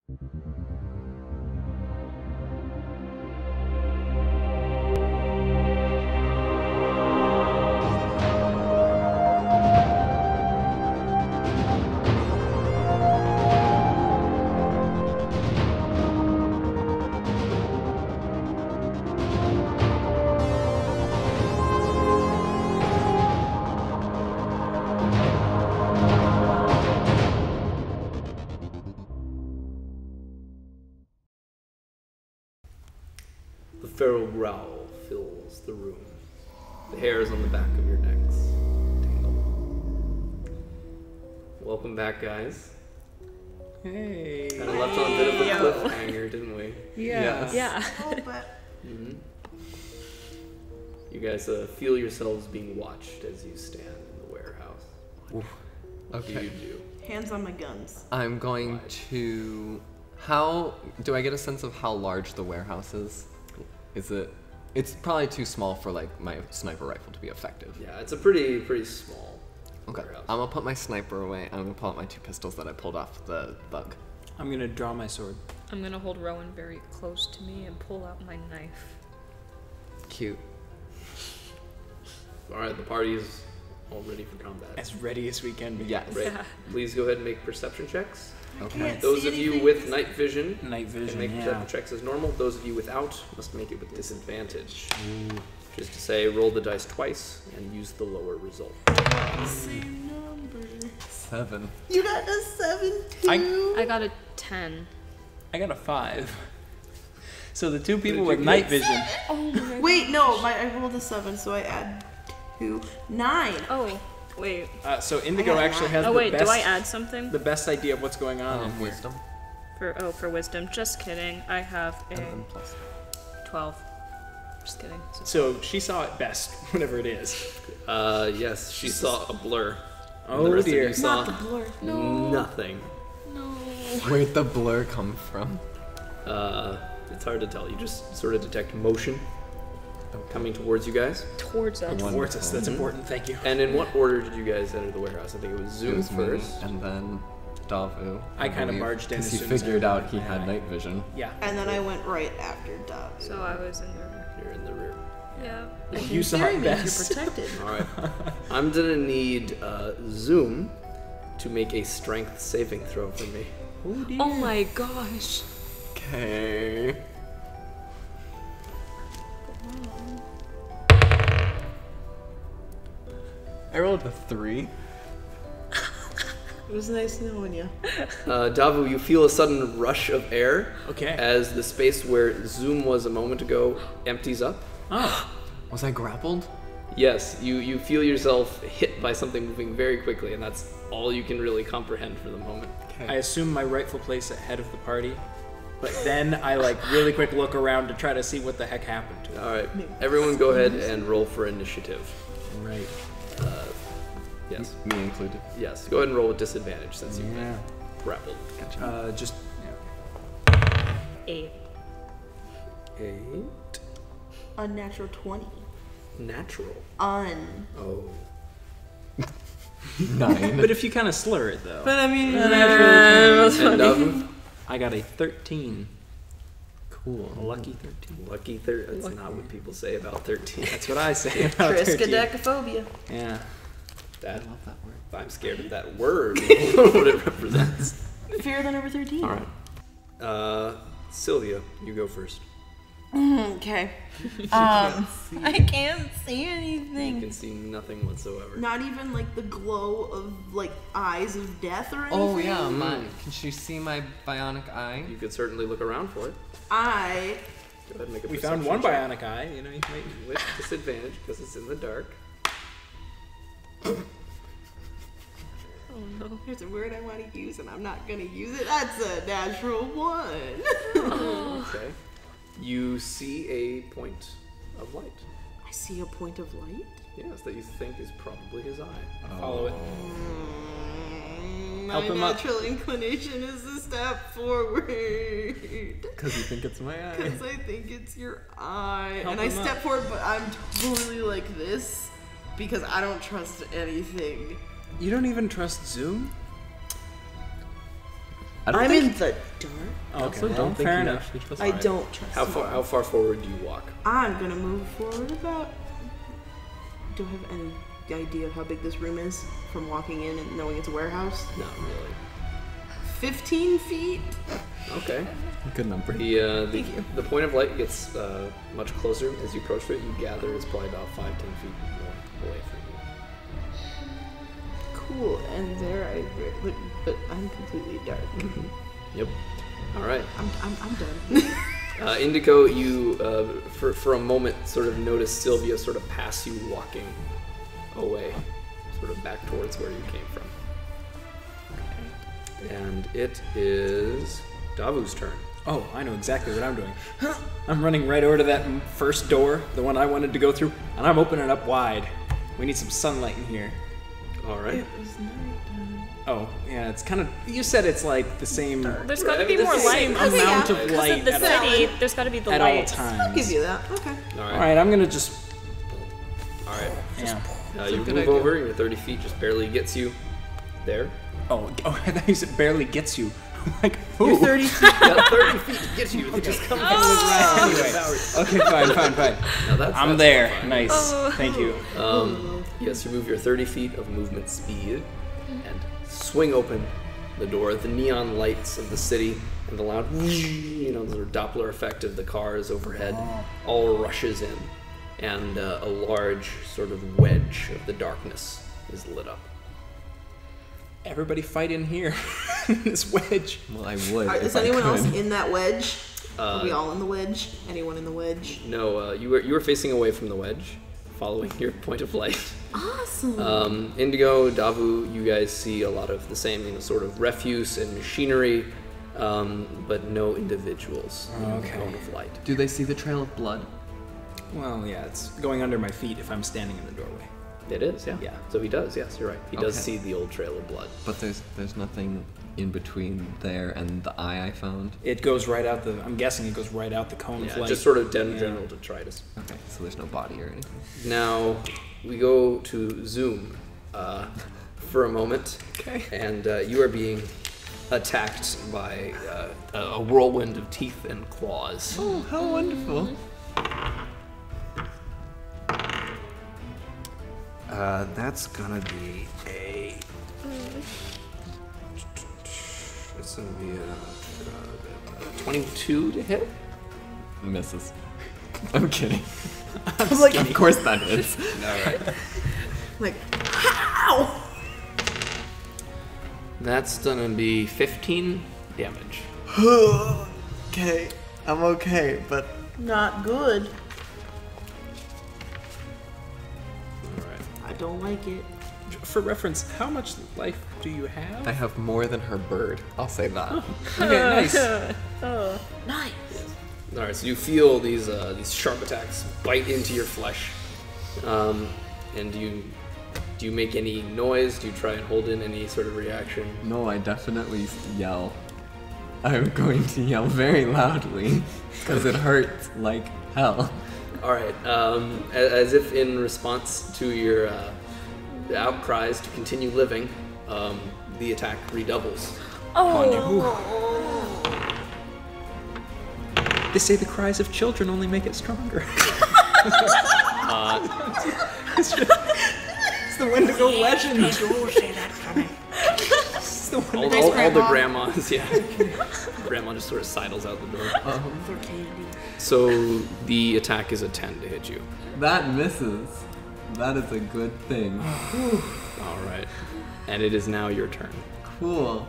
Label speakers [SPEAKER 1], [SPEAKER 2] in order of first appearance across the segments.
[SPEAKER 1] The feral growl fills the room. The hairs on the back of your necks tingle. Welcome back, guys.
[SPEAKER 2] Hey.
[SPEAKER 1] Kind of left on a bit of a cliffhanger, didn't we?
[SPEAKER 2] Yeah.
[SPEAKER 3] Yeah.
[SPEAKER 1] You guys feel yourselves being watched as you stand in the warehouse.
[SPEAKER 4] Oof.
[SPEAKER 1] What do
[SPEAKER 4] Okay.
[SPEAKER 1] you do?
[SPEAKER 3] Hands on my guns.
[SPEAKER 4] I'm going to... How... Do I get a sense of how large the warehouse is? Is it... It's probably too small for, like, my sniper rifle to be effective.
[SPEAKER 1] Yeah, it's a pretty small warehouse.
[SPEAKER 4] I'm gonna put my sniper away. I'm gonna pull out my 2 pistols that I pulled off the bug.
[SPEAKER 2] I'm gonna draw my sword.
[SPEAKER 5] I'm gonna hold Rowan very close to me and pull out my knife.
[SPEAKER 4] Cute.
[SPEAKER 1] Alright, the party is all ready for combat.
[SPEAKER 2] As ready as we can be.
[SPEAKER 4] Yes.
[SPEAKER 1] Right.
[SPEAKER 5] Yeah.
[SPEAKER 1] Please go ahead and make perception checks.
[SPEAKER 4] Okay.
[SPEAKER 1] Those of you with night vision
[SPEAKER 2] Night
[SPEAKER 1] can
[SPEAKER 2] vision,
[SPEAKER 1] make
[SPEAKER 2] yeah.
[SPEAKER 1] perception checks as normal. Those of you without must make it with disadvantage. Which is to say, roll the dice twice and use the lower result.
[SPEAKER 3] Same number.
[SPEAKER 4] 7.
[SPEAKER 3] You got a 7 too?
[SPEAKER 5] I got a 10.
[SPEAKER 2] I got a 5. So the 2 people
[SPEAKER 1] did
[SPEAKER 2] with
[SPEAKER 1] you
[SPEAKER 2] night
[SPEAKER 1] get?
[SPEAKER 2] vision.
[SPEAKER 5] Oh my
[SPEAKER 3] Wait, no, I rolled a 7, so I add 2. 9.
[SPEAKER 5] Oh, wait.
[SPEAKER 2] So Indigo
[SPEAKER 3] got
[SPEAKER 2] actually has
[SPEAKER 5] Oh
[SPEAKER 2] the
[SPEAKER 5] wait,
[SPEAKER 2] best,
[SPEAKER 5] do I add something?
[SPEAKER 2] the best idea of what's going on in here.
[SPEAKER 4] Wisdom.
[SPEAKER 5] For wisdom. Just kidding. I have
[SPEAKER 4] And
[SPEAKER 5] a
[SPEAKER 4] then plus.
[SPEAKER 5] 12. Just kidding.
[SPEAKER 2] So she saw it best, whatever it is.
[SPEAKER 1] Yes, she saw a blur.
[SPEAKER 2] Oh
[SPEAKER 1] the rest
[SPEAKER 2] dear.
[SPEAKER 1] Of you saw
[SPEAKER 3] Not the blur.
[SPEAKER 1] nothing.
[SPEAKER 4] Where'd the blur come from?
[SPEAKER 1] It's hard to tell. You just sort of detect motion coming towards you guys.
[SPEAKER 5] Towards us.
[SPEAKER 2] Towards us, that's important, thank you.
[SPEAKER 1] And in what order did you guys enter the warehouse? I think it was Zoom
[SPEAKER 4] It was me,
[SPEAKER 1] first.
[SPEAKER 4] and then Davu.
[SPEAKER 2] I kinda
[SPEAKER 4] believe,
[SPEAKER 2] barged in
[SPEAKER 4] because
[SPEAKER 2] as
[SPEAKER 4] he
[SPEAKER 2] soon as
[SPEAKER 4] figured
[SPEAKER 2] everyone
[SPEAKER 4] out he had
[SPEAKER 2] had
[SPEAKER 4] night vision.
[SPEAKER 2] Yeah.
[SPEAKER 3] And then I went right after Dub.
[SPEAKER 5] So I was in the...
[SPEAKER 1] You're in the rear.
[SPEAKER 5] Yeah.
[SPEAKER 2] You saw it best.
[SPEAKER 3] You're protected.
[SPEAKER 1] All right. I'm gonna need Zoom to make a strength saving throw for me.
[SPEAKER 5] Oh my gosh.
[SPEAKER 4] Okay. I rolled a 3.
[SPEAKER 3] It was nice knowing you.
[SPEAKER 1] Davu, you feel a sudden rush of air
[SPEAKER 2] Okay.
[SPEAKER 1] as the space where Zoom was a moment ago empties up.
[SPEAKER 2] Oh.
[SPEAKER 4] Was I grappled?
[SPEAKER 1] Yes, you feel yourself hit by something moving very quickly, and that's all you can really comprehend for the moment.
[SPEAKER 2] I assume my rightful place at head of the party, but then I like really quick look around to try to see what the heck happened to it.
[SPEAKER 1] All right, everyone go ahead and roll for initiative.
[SPEAKER 2] Right.
[SPEAKER 1] Yes,
[SPEAKER 4] Me included.
[SPEAKER 1] yes, go ahead and roll with disadvantage since you
[SPEAKER 2] Yeah.
[SPEAKER 1] grappled.
[SPEAKER 4] Gotcha.
[SPEAKER 2] Just yeah.
[SPEAKER 5] 8.
[SPEAKER 1] 8.
[SPEAKER 3] Unnatural 20.
[SPEAKER 1] Natural.
[SPEAKER 3] Un.
[SPEAKER 1] Oh.
[SPEAKER 4] 9.
[SPEAKER 2] But if you kind of slur it though.
[SPEAKER 3] But I mean,
[SPEAKER 1] And Davu?
[SPEAKER 2] I got a 13.
[SPEAKER 4] Cool.
[SPEAKER 2] A lucky 13.
[SPEAKER 1] Lucky 13. That's not what people say about 13.
[SPEAKER 2] That's what I say about 13.
[SPEAKER 3] triskaidekaphobia.
[SPEAKER 2] Yeah.
[SPEAKER 1] That,
[SPEAKER 4] love that word.
[SPEAKER 1] I'm scared of that word. I don't know what it represents.
[SPEAKER 3] Fear the number 13.
[SPEAKER 4] All right.
[SPEAKER 1] Sylvia, you go first.
[SPEAKER 3] Okay. I can't see
[SPEAKER 1] You
[SPEAKER 3] anything.
[SPEAKER 1] can see nothing whatsoever.
[SPEAKER 3] Not even like the glow of like eyes of death or anything.
[SPEAKER 4] Oh yeah, can she see my bionic eye?
[SPEAKER 1] You could certainly look around for it.
[SPEAKER 3] I.
[SPEAKER 1] Go ahead and make a
[SPEAKER 2] We found
[SPEAKER 1] perception
[SPEAKER 2] one
[SPEAKER 1] check
[SPEAKER 2] bionic eye, you know, you might...
[SPEAKER 1] with disadvantage because it's in the dark.
[SPEAKER 5] Oh no.
[SPEAKER 3] There's a word I want to use and I'm not gonna use it. That's a natural 1.
[SPEAKER 1] Okay. You see a point of light.
[SPEAKER 3] I see a point of light.
[SPEAKER 1] Yes, that you think is probably his eye.
[SPEAKER 2] Follow it.
[SPEAKER 3] My
[SPEAKER 2] Help him up.
[SPEAKER 3] natural inclination is to step forward.
[SPEAKER 4] Because you think it's my eye.
[SPEAKER 3] Because I think it's your eye.
[SPEAKER 2] Help
[SPEAKER 3] and I
[SPEAKER 2] him up.
[SPEAKER 3] step forward, but I'm totally like this because I don't trust anything.
[SPEAKER 2] You don't even trust Zoom?
[SPEAKER 3] I'm in the dark.
[SPEAKER 2] Okay,
[SPEAKER 4] don't think
[SPEAKER 2] fair
[SPEAKER 4] you
[SPEAKER 2] enough.
[SPEAKER 4] actually trust
[SPEAKER 3] I
[SPEAKER 4] me.
[SPEAKER 3] don't trust
[SPEAKER 1] How
[SPEAKER 3] you.
[SPEAKER 1] far forward do you walk?
[SPEAKER 3] I'm gonna move forward about. Do I have any idea of how big this room is from walking in and knowing it's a warehouse?
[SPEAKER 1] Not really.
[SPEAKER 3] 15 feet?
[SPEAKER 1] Okay.
[SPEAKER 4] Good number.
[SPEAKER 1] The point of light gets much closer as you approach it. You gather it's probably about 5-10 feet more away from you.
[SPEAKER 3] Cool. And there but I'm completely dark.
[SPEAKER 1] Yep. All right.
[SPEAKER 3] I'm done.
[SPEAKER 1] Indigo, you for a moment sort of notice Sylvia sort of pass you walking away, sort of back towards where you came from. And it is Davu's turn.
[SPEAKER 2] Oh, I know exactly what I'm doing. I'm running right over to that first door, the one I wanted to go through, and I'm opening it up wide. We need some sunlight in here.
[SPEAKER 1] All right.
[SPEAKER 3] It was nighttime.
[SPEAKER 2] Oh, yeah, it's kind of. You said it's like the same.
[SPEAKER 5] There's got to be
[SPEAKER 1] The
[SPEAKER 5] more
[SPEAKER 1] same
[SPEAKER 5] light.
[SPEAKER 2] amount of
[SPEAKER 5] Because
[SPEAKER 2] light
[SPEAKER 5] of the
[SPEAKER 2] at
[SPEAKER 5] city, there's got to be the
[SPEAKER 2] at all
[SPEAKER 5] light.
[SPEAKER 2] times.
[SPEAKER 3] I'll give you that. Okay.
[SPEAKER 1] All
[SPEAKER 2] All
[SPEAKER 1] right.
[SPEAKER 2] right, I'm gonna just.
[SPEAKER 1] All right.
[SPEAKER 2] Yeah.
[SPEAKER 1] You
[SPEAKER 4] good
[SPEAKER 1] move
[SPEAKER 4] idea.
[SPEAKER 1] over. Your 30 feet just barely gets you there.
[SPEAKER 2] Oh, I thought you said barely gets you. I'm like,
[SPEAKER 3] You're
[SPEAKER 2] who?
[SPEAKER 3] 30 feet.
[SPEAKER 1] Yeah, 30 feet to get you. They just come
[SPEAKER 2] Anyway, okay, fine. I'm
[SPEAKER 1] that's
[SPEAKER 2] there.
[SPEAKER 1] fine.
[SPEAKER 2] Nice.
[SPEAKER 5] Oh.
[SPEAKER 2] Thank you.
[SPEAKER 1] Yes, you move your 30 feet of movement speed and swing open the door. The neon lights of the city and the loud, sort of Doppler effect of the cars overhead all rushes in, and a large sort of wedge of the darkness is lit up.
[SPEAKER 2] Everybody fight in here. This wedge.
[SPEAKER 4] Well, I would.
[SPEAKER 3] Is
[SPEAKER 4] if I
[SPEAKER 3] anyone else
[SPEAKER 4] could.
[SPEAKER 3] in that wedge? Are we all in the wedge? Anyone in the wedge?
[SPEAKER 1] No, you were facing away from the wedge, following your point of light.
[SPEAKER 3] Awesome.
[SPEAKER 1] Indigo, Davu, you guys see a lot of the same, sort of refuse and machinery, but no individuals in the
[SPEAKER 2] Okay.
[SPEAKER 1] cone of light.
[SPEAKER 4] Do they see the trail of blood?
[SPEAKER 2] Well, yeah, it's going under my feet if I'm standing in the doorway.
[SPEAKER 1] It is, yeah.
[SPEAKER 2] Yeah.
[SPEAKER 1] So he does, yes, you're right. He does
[SPEAKER 4] Okay.
[SPEAKER 1] see the old trail of blood.
[SPEAKER 4] But there's nothing in between there and the eye I found.
[SPEAKER 2] It goes right out the. I'm guessing it goes right out the cone of
[SPEAKER 1] Yeah,
[SPEAKER 2] light.
[SPEAKER 1] just sort of
[SPEAKER 2] Yeah.
[SPEAKER 1] general detritus.
[SPEAKER 4] Okay, so there's no body or anything.
[SPEAKER 1] Now, we go to Zoom for a moment.
[SPEAKER 2] Okay.
[SPEAKER 1] And you are being attacked by a whirlwind of teeth and claws.
[SPEAKER 4] Oh, how wonderful.
[SPEAKER 1] That's gonna be a. It's gonna be a 22 to hit.
[SPEAKER 4] Misses. I'm kidding.
[SPEAKER 2] I'm like,
[SPEAKER 4] Of course that is.
[SPEAKER 1] All right.
[SPEAKER 3] Like, how?
[SPEAKER 1] That's gonna be 15 damage.
[SPEAKER 6] Okay, I'm okay, but
[SPEAKER 3] Not good.
[SPEAKER 1] All right.
[SPEAKER 3] I don't like it.
[SPEAKER 2] for reference, how much life do you have?
[SPEAKER 4] I have more than her bird. I'll say that.
[SPEAKER 2] Okay, nice.
[SPEAKER 3] Nice.
[SPEAKER 1] All right. So you feel these sharp attacks bite into your flesh, and do you make any noise? Do you try and hold in any sort of reaction?
[SPEAKER 4] No, I definitely yell. I'm going to yell very loudly because it hurts like hell.
[SPEAKER 1] All right. As if in response to your outcries to continue living, the attack redoubles.
[SPEAKER 2] They say the cries of children only make it stronger. It's the Wendigo legend.
[SPEAKER 3] Don't say that coming.
[SPEAKER 2] It's the
[SPEAKER 1] All,
[SPEAKER 2] Wendigo.
[SPEAKER 1] all the grandmas, yeah. Grandma just sort of sidles out the door.
[SPEAKER 3] For candy.
[SPEAKER 1] So the attack is a 10 to hit you.
[SPEAKER 4] That misses. That is a good thing.
[SPEAKER 1] All right. And it is now your turn.
[SPEAKER 4] Cool.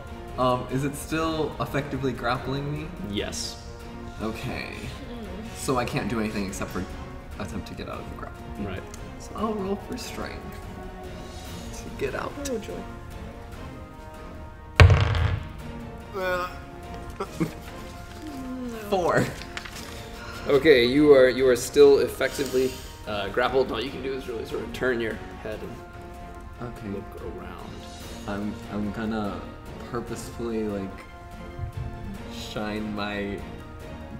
[SPEAKER 4] Is it still effectively grappling me?
[SPEAKER 1] Yes.
[SPEAKER 4] Okay. So I can't do anything except for attempt to get out of the grapple.
[SPEAKER 1] Right.
[SPEAKER 4] So I'll roll for strength to get out.
[SPEAKER 3] Oh, joy.
[SPEAKER 4] 4.
[SPEAKER 1] Okay, you are still effectively grappled. All you can do is really sort of turn your head and
[SPEAKER 4] Okay.
[SPEAKER 1] look around.
[SPEAKER 4] I'm gonna purposefully like shine my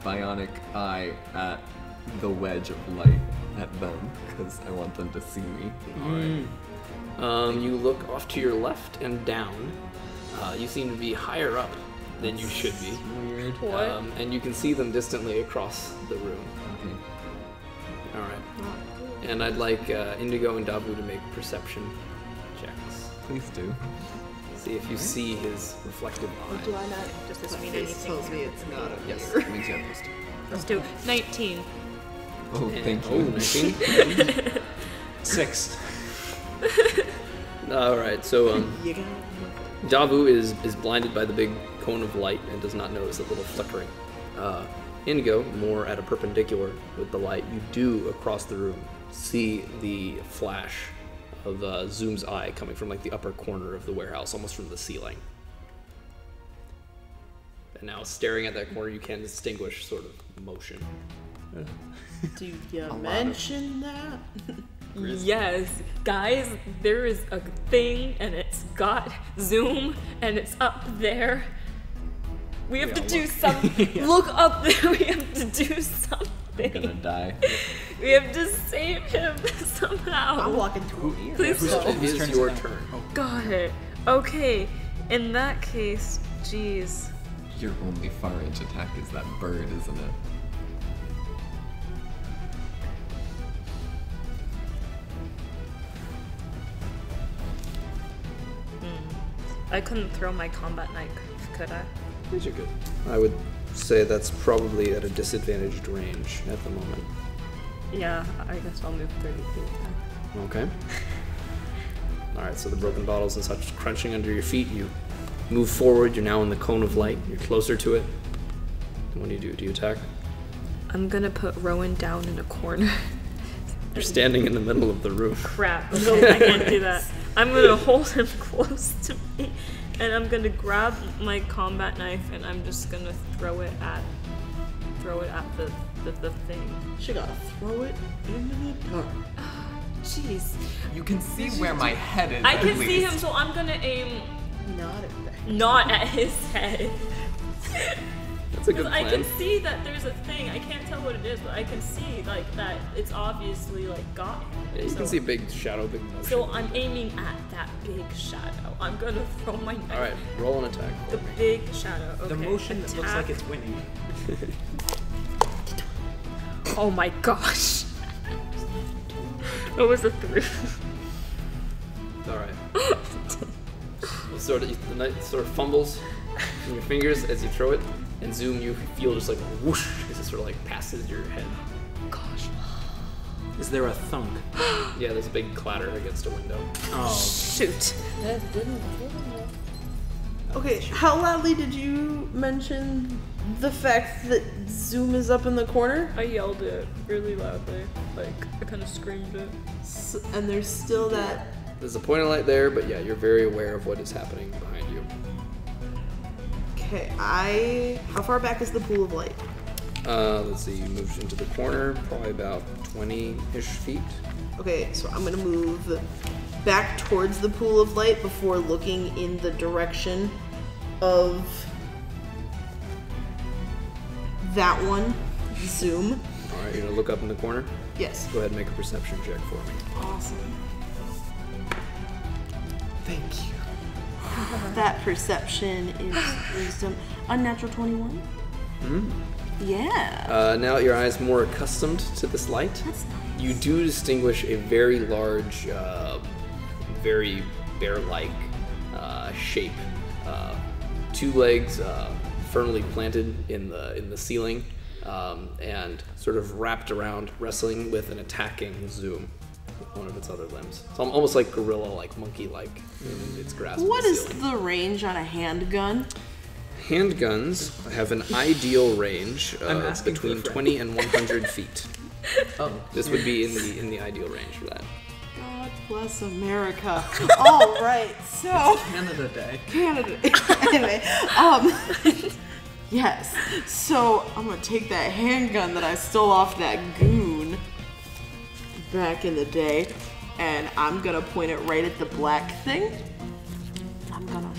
[SPEAKER 4] bionic eye at the wedge of light at them because I want them to see me.
[SPEAKER 1] You look off to your left and down. You seem to be higher up than you should be.
[SPEAKER 4] Weird.
[SPEAKER 5] What?
[SPEAKER 1] And you can see them distantly across the room.
[SPEAKER 4] Okay.
[SPEAKER 1] All right. And I'd like Indigo and Dabu to make perception checks.
[SPEAKER 4] Please do.
[SPEAKER 1] See if you see his reflective
[SPEAKER 3] Do
[SPEAKER 1] eye.
[SPEAKER 3] I not?
[SPEAKER 5] Does this
[SPEAKER 3] My
[SPEAKER 5] mean
[SPEAKER 3] face
[SPEAKER 5] anything?
[SPEAKER 3] tells me it's not a
[SPEAKER 1] Yes,
[SPEAKER 3] mirror.
[SPEAKER 1] it means you have plus 2.
[SPEAKER 5] Let's do 19.
[SPEAKER 4] Oh,
[SPEAKER 1] And-
[SPEAKER 4] thank
[SPEAKER 1] Oh,
[SPEAKER 4] you.
[SPEAKER 1] 19.
[SPEAKER 2] 6.
[SPEAKER 1] All right. So
[SPEAKER 3] You got
[SPEAKER 1] Dabu is blinded by the big cone of light and does not notice the little flickering. Indigo, more at a perpendicular with the light, you do across the room see the flash of Zoom's eye coming from like the upper corner of the warehouse, almost from the ceiling. And now staring at that corner, you can distinguish sort of motion.
[SPEAKER 3] Do you mention that?
[SPEAKER 5] Yes, guys, there is a thing and it's got zoom and it's up there. We have to do something. Look up there. We have to do
[SPEAKER 4] I'm gonna
[SPEAKER 5] something.
[SPEAKER 4] die.
[SPEAKER 5] We have to save him
[SPEAKER 3] I'm
[SPEAKER 5] somehow.
[SPEAKER 3] walking through here.
[SPEAKER 5] Please
[SPEAKER 2] who's-
[SPEAKER 5] don't.
[SPEAKER 1] It
[SPEAKER 2] whose
[SPEAKER 1] is
[SPEAKER 2] turn is
[SPEAKER 1] your
[SPEAKER 2] it now?
[SPEAKER 1] turn.
[SPEAKER 5] Got it. Okay, in that case, jeez.
[SPEAKER 4] Your only far range attack is that bird, isn't it?
[SPEAKER 5] I couldn't throw my combat knife, could I?
[SPEAKER 1] Yes, you're good. I would say that's probably at a disadvantaged range at the moment.
[SPEAKER 5] Yeah, I guess I'll move 30 feet then.
[SPEAKER 1] Okay. All right, so the broken bottles and such crunching under your feet, you move forward. You're now in the cone of light. You're closer to it. And what do you do? Do you attack?
[SPEAKER 5] I'm gonna put Rowan down in a corner.
[SPEAKER 1] You're standing in the middle of the room.
[SPEAKER 5] Crap. Okay, I can't do that. I'm gonna hold him close to me, and I'm gonna grab my combat knife, and I'm just gonna throw it at the thing.
[SPEAKER 3] She gotta throw it into the dark.
[SPEAKER 5] Jeez.
[SPEAKER 4] You can see where my head is.
[SPEAKER 5] I
[SPEAKER 4] at
[SPEAKER 5] can see him,
[SPEAKER 4] least.
[SPEAKER 5] so I'm gonna aim
[SPEAKER 3] Not at that.
[SPEAKER 5] not at his head.
[SPEAKER 1] That's a good
[SPEAKER 5] Because I
[SPEAKER 1] plan.
[SPEAKER 5] can see that there's a thing. I can't tell what it is, but I can see like that it's obviously like got him.
[SPEAKER 1] Yeah, you
[SPEAKER 5] so,
[SPEAKER 1] can see a big shadow, big motion.
[SPEAKER 5] so I'm aiming at that big shadow. I'm gonna throw my knife.
[SPEAKER 1] All right, roll an attack.
[SPEAKER 5] The big shadow. Okay.
[SPEAKER 2] The motion that looks
[SPEAKER 5] attack.
[SPEAKER 2] like it's winning.
[SPEAKER 5] Oh my gosh. It was a 3.
[SPEAKER 1] All right. The knife sort of fumbles in your fingers as you throw it, and Zoom, you feel just like a whoosh as it sort of like passes your head.
[SPEAKER 5] Gosh.
[SPEAKER 2] Is there a thunk?
[SPEAKER 1] Yeah, there's a big clatter against a window.
[SPEAKER 2] Oh.
[SPEAKER 5] Shoot.
[SPEAKER 3] Okay, how loudly did you mention the fact that Zoom is up in the corner?
[SPEAKER 5] I yelled it really loudly. Like, I kind of screamed it.
[SPEAKER 3] And there's still that.
[SPEAKER 1] There's a point of light there, but yeah, you're very aware of what is happening behind you.
[SPEAKER 3] Okay, how far back is the pool of light?
[SPEAKER 1] Let's see, you moved into the corner, probably about 20-ish feet.
[SPEAKER 3] Okay, so I'm gonna move back towards the pool of light before looking in the direction of that one. Zoom.
[SPEAKER 1] All right, you're gonna look up in the corner.
[SPEAKER 3] Yes.
[SPEAKER 1] Go ahead and make a perception check for me.
[SPEAKER 3] Awesome. Thank you. That perception is wisdom. Unnatural 21? Yeah.
[SPEAKER 1] Now that your eyes more accustomed to this light,
[SPEAKER 3] That's nice.
[SPEAKER 1] you do distinguish a very large, very bear-like shape. 2 legs firmly planted in the ceiling, and sort of wrapped around, wrestling with and attacking Zoom with one of its other limbs. So almost like gorilla-like, monkey-like in its grasp.
[SPEAKER 3] What
[SPEAKER 1] of the
[SPEAKER 3] is
[SPEAKER 1] ceiling.
[SPEAKER 3] the range on a handgun?
[SPEAKER 1] Handguns have an ideal range
[SPEAKER 2] I'm asking
[SPEAKER 1] between
[SPEAKER 2] for a friend.
[SPEAKER 1] 20 and 100 feet.
[SPEAKER 4] Oh.
[SPEAKER 1] This would be in the ideal range for that.
[SPEAKER 3] God bless America. All right, so
[SPEAKER 2] Canada Day.
[SPEAKER 3] Canada. Anyway, yes. So I'm gonna take that handgun that I stole off that goon back in the day, and I'm gonna point it right at the black thing. I'm gonna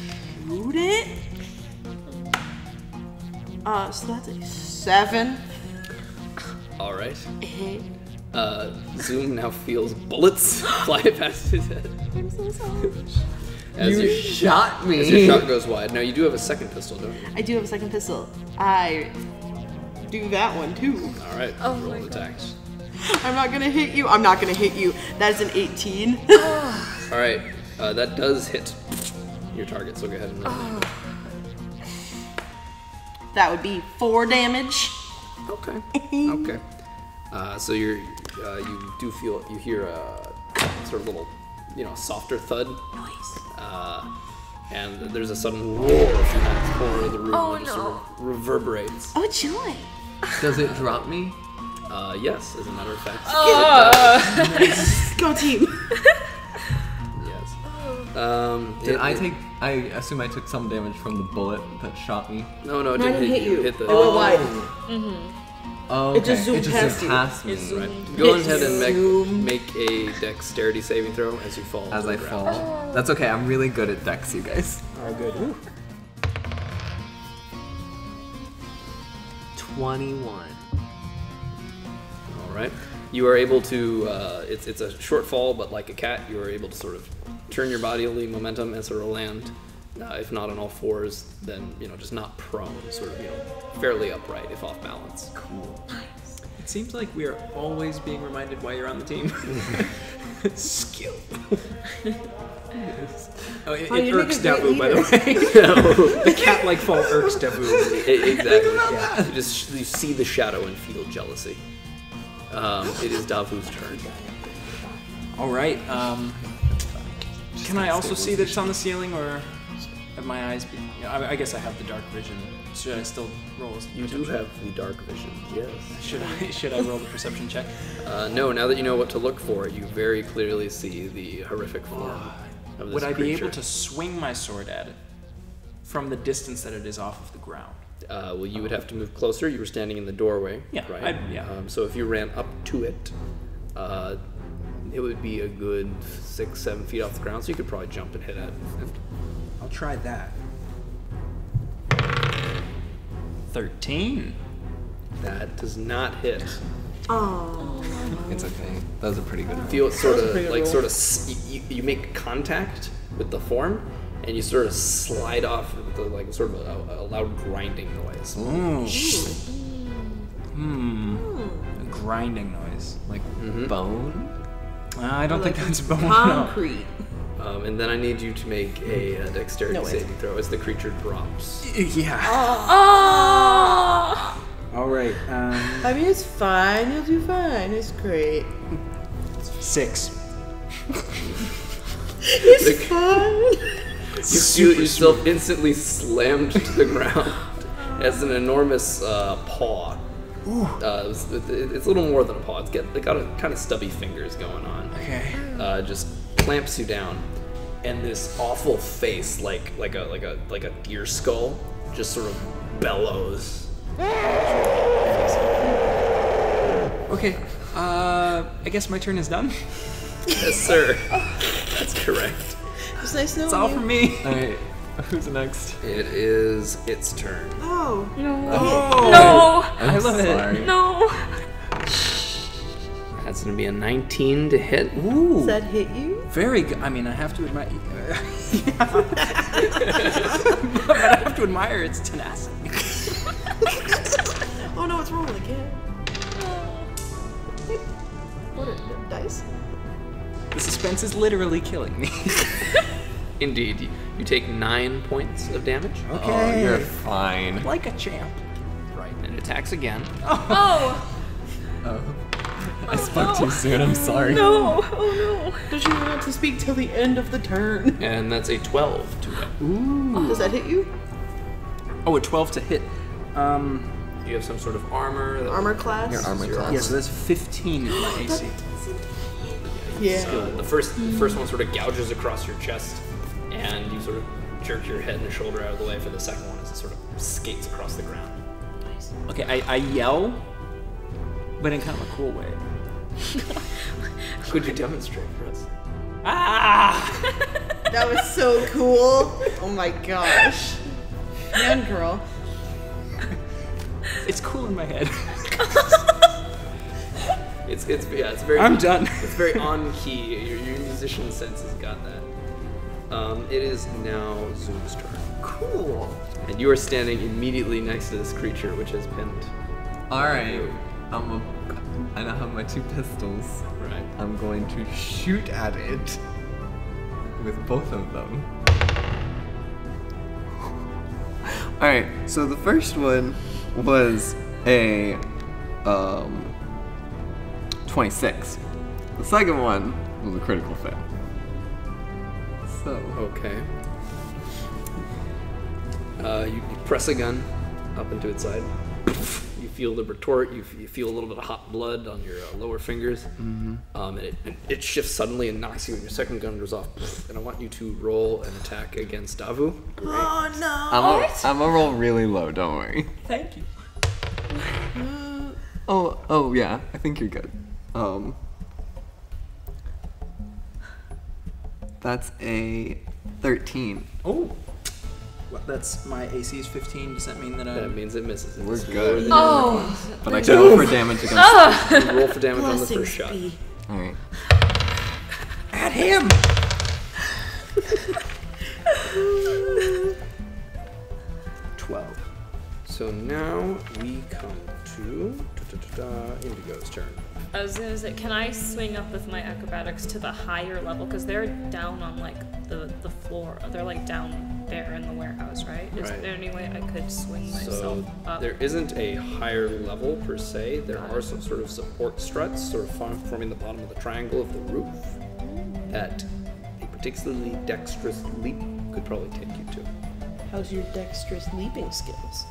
[SPEAKER 3] shoot it. So that's a 7.
[SPEAKER 1] All right.
[SPEAKER 3] Hit.
[SPEAKER 1] Zoom now feels bullets fly past his head.
[SPEAKER 3] I'm so sorry.
[SPEAKER 1] As
[SPEAKER 4] You shot me.
[SPEAKER 1] As your shot goes wide. Now you do have a second pistol, don't you?
[SPEAKER 3] I do have a second pistol. I do that one too.
[SPEAKER 1] All right.
[SPEAKER 5] Oh
[SPEAKER 1] roll
[SPEAKER 5] my
[SPEAKER 1] an attack.
[SPEAKER 3] I'm not gonna hit you. I'm not gonna hit you. That is an 18.
[SPEAKER 1] All right. That does hit your target. So go ahead and roll.
[SPEAKER 3] That would be 4 damage.
[SPEAKER 1] Okay. Okay. So you do feel, you hear a sort of little, softer thud. Noise. And there's a sudden roar from that corner of the room that just sort of reverberates.
[SPEAKER 3] Oh, joy.
[SPEAKER 4] Does it drop me?
[SPEAKER 1] Yes, as a matter of fact.
[SPEAKER 3] Go team.
[SPEAKER 1] Yes.
[SPEAKER 4] Did I take? I assume I took some damage from the bullet that shot me.
[SPEAKER 1] No, it
[SPEAKER 3] No, I
[SPEAKER 1] didn't hit you. It hit the.
[SPEAKER 3] It went wide.
[SPEAKER 4] Oh,
[SPEAKER 3] It just zoomed
[SPEAKER 4] past me.
[SPEAKER 1] Right. Go
[SPEAKER 3] It
[SPEAKER 1] ahead and
[SPEAKER 3] zoomed.
[SPEAKER 1] make a dexterity saving throw as you fall.
[SPEAKER 4] As
[SPEAKER 1] to
[SPEAKER 4] I
[SPEAKER 1] the ground.
[SPEAKER 4] fall. That's okay. I'm really good at dex, you guys.
[SPEAKER 2] Oh, good. Ooh.
[SPEAKER 4] 21.
[SPEAKER 1] All right. You are able to. It's a short fall, but like a cat, you are able to sort of turn your bodily momentum and sort of land. If not on all fours, then just not prone, sort of fairly upright if off balance.
[SPEAKER 4] Cool.
[SPEAKER 2] It seems like we are always being reminded why you're on the team. Skill. Oh, it
[SPEAKER 3] you
[SPEAKER 2] irks
[SPEAKER 3] make a great
[SPEAKER 2] Davu, by the
[SPEAKER 3] leader.
[SPEAKER 2] way. The cat-like fall irks Davu.
[SPEAKER 1] Exactly. Yeah. You see the shadow and feel jealousy. It is Davu's turn.
[SPEAKER 2] All right. Can I also see that it's on the ceiling, or have my eyes? I guess I have the dark vision. Should I still roll?
[SPEAKER 1] You do have the dark vision. Yes.
[SPEAKER 2] Should I roll the perception check?
[SPEAKER 1] No. Now that you know what to look for, you very clearly see the horrific form of this
[SPEAKER 2] Would I be
[SPEAKER 1] creature.
[SPEAKER 2] able to swing my sword at it from the distance that it is off of the ground?
[SPEAKER 1] Well, you would have to move closer. You were standing in the doorway,
[SPEAKER 2] Yeah,
[SPEAKER 1] right?
[SPEAKER 2] yeah.
[SPEAKER 1] So if you ran up to it, it would be a good 6-7 feet off the ground. So you could probably jump and hit it.
[SPEAKER 2] I'll try that. 13.
[SPEAKER 1] That does not hit.
[SPEAKER 3] Oh.
[SPEAKER 4] It's okay. That was a pretty good one.
[SPEAKER 1] Feel it sort
[SPEAKER 3] That was a
[SPEAKER 1] of
[SPEAKER 3] pretty good
[SPEAKER 1] like
[SPEAKER 3] roll.
[SPEAKER 1] you make contact with the form, and you sort of slide off with like sort of a loud grinding noise.
[SPEAKER 2] Ooh. A grinding noise.
[SPEAKER 4] Like bone?
[SPEAKER 2] I don't think that's bone.
[SPEAKER 3] Concrete.
[SPEAKER 1] And then I need you to make a dexterity
[SPEAKER 3] No way.
[SPEAKER 1] saving throw as the creature drops.
[SPEAKER 2] Yeah.
[SPEAKER 5] Oh!
[SPEAKER 2] All right.
[SPEAKER 3] I mean, it's fine. You'll do fine. It's great.
[SPEAKER 2] 6.
[SPEAKER 3] It's fine.
[SPEAKER 1] You feel yourself instantly slammed to the ground as an enormous paw. It's a little more than a paw. They got a kind of stubby fingers going on.
[SPEAKER 2] Okay.
[SPEAKER 1] Just clamps you down, and this awful face, like a deer skull, just sort of bellows.
[SPEAKER 2] Okay. I guess my turn is done.
[SPEAKER 1] Yes, sir. That's correct.
[SPEAKER 3] It's nice knowing
[SPEAKER 2] It's all
[SPEAKER 3] you.
[SPEAKER 2] for me.
[SPEAKER 4] Alright, who's next?
[SPEAKER 1] It is its turn.
[SPEAKER 3] Oh.
[SPEAKER 5] No.
[SPEAKER 2] Oh.
[SPEAKER 5] No.
[SPEAKER 2] I love
[SPEAKER 4] sorry.
[SPEAKER 2] it.
[SPEAKER 5] No.
[SPEAKER 1] That's gonna be a 19 to hit.
[SPEAKER 2] Ooh.
[SPEAKER 3] Does that hit you?
[SPEAKER 2] Very good. I mean, I have to admire. But I have to admire its tenacity.
[SPEAKER 3] Oh no, it's rolling again. What are the dice?
[SPEAKER 2] The suspense is literally killing me.
[SPEAKER 1] Indeed, you take 9 points of damage.
[SPEAKER 4] Oh, you're fine.
[SPEAKER 2] Like a champ.
[SPEAKER 1] Right, and it attacks again.
[SPEAKER 5] Oh.
[SPEAKER 4] I spoke too soon, I'm sorry.
[SPEAKER 5] No. Oh no.
[SPEAKER 3] Don't you want to speak till the end of the turn?
[SPEAKER 1] And that's a 12 to hit.
[SPEAKER 3] Does that hit you?
[SPEAKER 2] Oh, a 12 to hit.
[SPEAKER 1] Do you have some sort of armor? that-
[SPEAKER 3] Armor class?
[SPEAKER 4] Your armor class.
[SPEAKER 2] Yeah, so that's 15 is my AC.
[SPEAKER 3] Yeah.
[SPEAKER 1] The first one sort of gouges across your chest, and you sort of jerk your head and shoulder out of the way for the second one as it sort of skates across the ground.
[SPEAKER 2] Okay, I yell, but in kind of a cool way.
[SPEAKER 1] Could you demonstrate for us?
[SPEAKER 2] Ah!
[SPEAKER 3] That was so cool. Oh my gosh. Young girl.
[SPEAKER 2] It's cool in my head.
[SPEAKER 1] It's very.
[SPEAKER 2] I'm done.
[SPEAKER 1] It's very on key. Your musician sense has got that. It is now Zoom's turn.
[SPEAKER 6] Cool.
[SPEAKER 1] And you are standing immediately next to this creature, which has pinned.
[SPEAKER 4] Alright. I now have my 2 pistols.
[SPEAKER 1] Right.
[SPEAKER 4] I'm going to shoot at it with both of them. Alright, so the first one was a 26. The second one was a critical fail. So
[SPEAKER 1] Okay. You press a gun up into its side. You feel the retort. You feel a little bit of hot blood on your lower fingers. And it shifts suddenly and knocks you, and your second gun goes off. And I want you to roll an attack against Davu.
[SPEAKER 3] Oh no!
[SPEAKER 4] I'm gonna roll really low, don't worry.
[SPEAKER 2] Thank you.
[SPEAKER 4] Oh yeah, I think you're good. That's a 13.
[SPEAKER 2] Oh. Well, that's my AC is 15. Does that mean that
[SPEAKER 1] That means it misses.
[SPEAKER 4] We're
[SPEAKER 1] It's
[SPEAKER 4] good.
[SPEAKER 1] lower than
[SPEAKER 4] But I can roll for damage against.
[SPEAKER 1] you roll for damage on the
[SPEAKER 3] Blessings
[SPEAKER 1] first shot.
[SPEAKER 3] be.
[SPEAKER 4] Alright.
[SPEAKER 2] at him.
[SPEAKER 1] 12. So now we come to Indigo's turn.
[SPEAKER 5] I was gonna say, can I swing up with my acrobatics to the higher level? Because they're down on like the floor. They're like down there in the warehouse, right? Is
[SPEAKER 1] Right.
[SPEAKER 5] there any way I could swing myself
[SPEAKER 1] So
[SPEAKER 5] up?
[SPEAKER 1] there isn't a higher level per se. There are some sort of support struts sort of forming the bottom of the triangle of the roof that a particularly dexterous leap could probably take you to.
[SPEAKER 3] How's your dexterous leaping skills?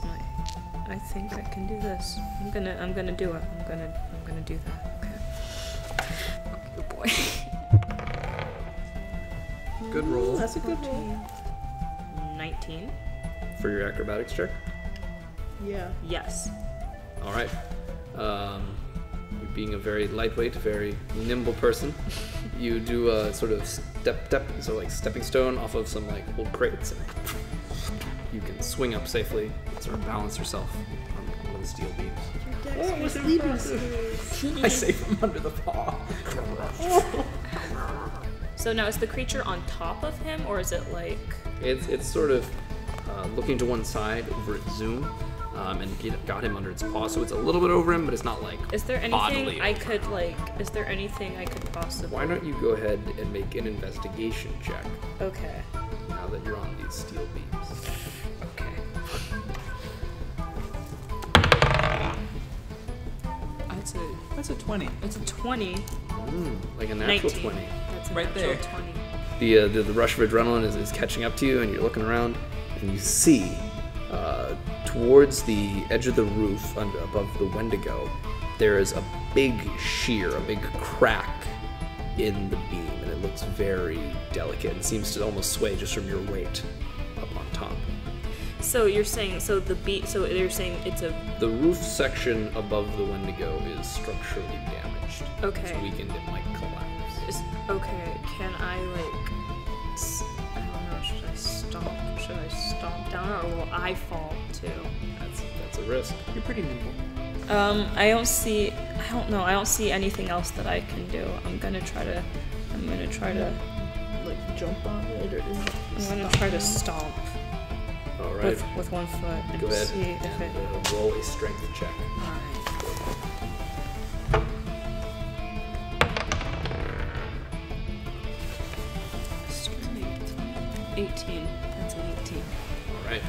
[SPEAKER 5] I think I can do this. I'm gonna do it. I'm gonna do that. Okay. Good boy.
[SPEAKER 1] Good roll
[SPEAKER 3] That's a good roll.
[SPEAKER 5] 19.
[SPEAKER 1] for your acrobatics check.
[SPEAKER 3] Yeah.
[SPEAKER 5] Yes.
[SPEAKER 1] All right. You being a very lightweight, very nimble person, you do a sort of so like stepping stone off of some like old crates. And you can swing up safely and sort of balance yourself on one of the steel beams.
[SPEAKER 3] Dexterous leaping skills.
[SPEAKER 2] I save him under the paw.
[SPEAKER 5] So now is the creature on top of him, or is it like?
[SPEAKER 1] It's sort of looking to one side over at Zoom, and it got him under its paw, so it's a little bit over him, but it's not like.
[SPEAKER 5] Is there
[SPEAKER 1] bodily
[SPEAKER 5] anything I could like? Is there anything I could possibly?
[SPEAKER 1] Why don't you go ahead and make an investigation check
[SPEAKER 5] Okay.
[SPEAKER 1] now that you're on these steel beams?
[SPEAKER 5] Okay.
[SPEAKER 2] That's a 20.
[SPEAKER 5] It's a 20.
[SPEAKER 1] Like a natural
[SPEAKER 5] 19.
[SPEAKER 1] 20.
[SPEAKER 5] That's a
[SPEAKER 2] Right
[SPEAKER 5] natural
[SPEAKER 2] there.
[SPEAKER 5] 20.
[SPEAKER 1] The rush of adrenaline is catching up to you, and you're looking around, and you see towards the edge of the roof above the Wendigo, there is a big shear, a big crack in the beam, and it looks very delicate and seems to almost sway just from your weight up on top.
[SPEAKER 5] So you're saying so you're saying it's a
[SPEAKER 1] The roof section above the Wendigo is structurally damaged.
[SPEAKER 5] Okay.
[SPEAKER 1] It's weakened, it might collapse.
[SPEAKER 5] okay. Can I like? I don't know. Should I stomp down, or will I fall too?
[SPEAKER 1] That's a risk.
[SPEAKER 2] You're pretty nimble.
[SPEAKER 5] I don't see anything else that I can do. I'm gonna try to
[SPEAKER 3] Like jump on it or
[SPEAKER 5] try to stomp
[SPEAKER 1] All right.
[SPEAKER 5] with one foot and
[SPEAKER 1] Go ahead
[SPEAKER 5] see if it.
[SPEAKER 1] and roll a strength check.
[SPEAKER 5] Alright. 18. That's an 18.
[SPEAKER 1] All right.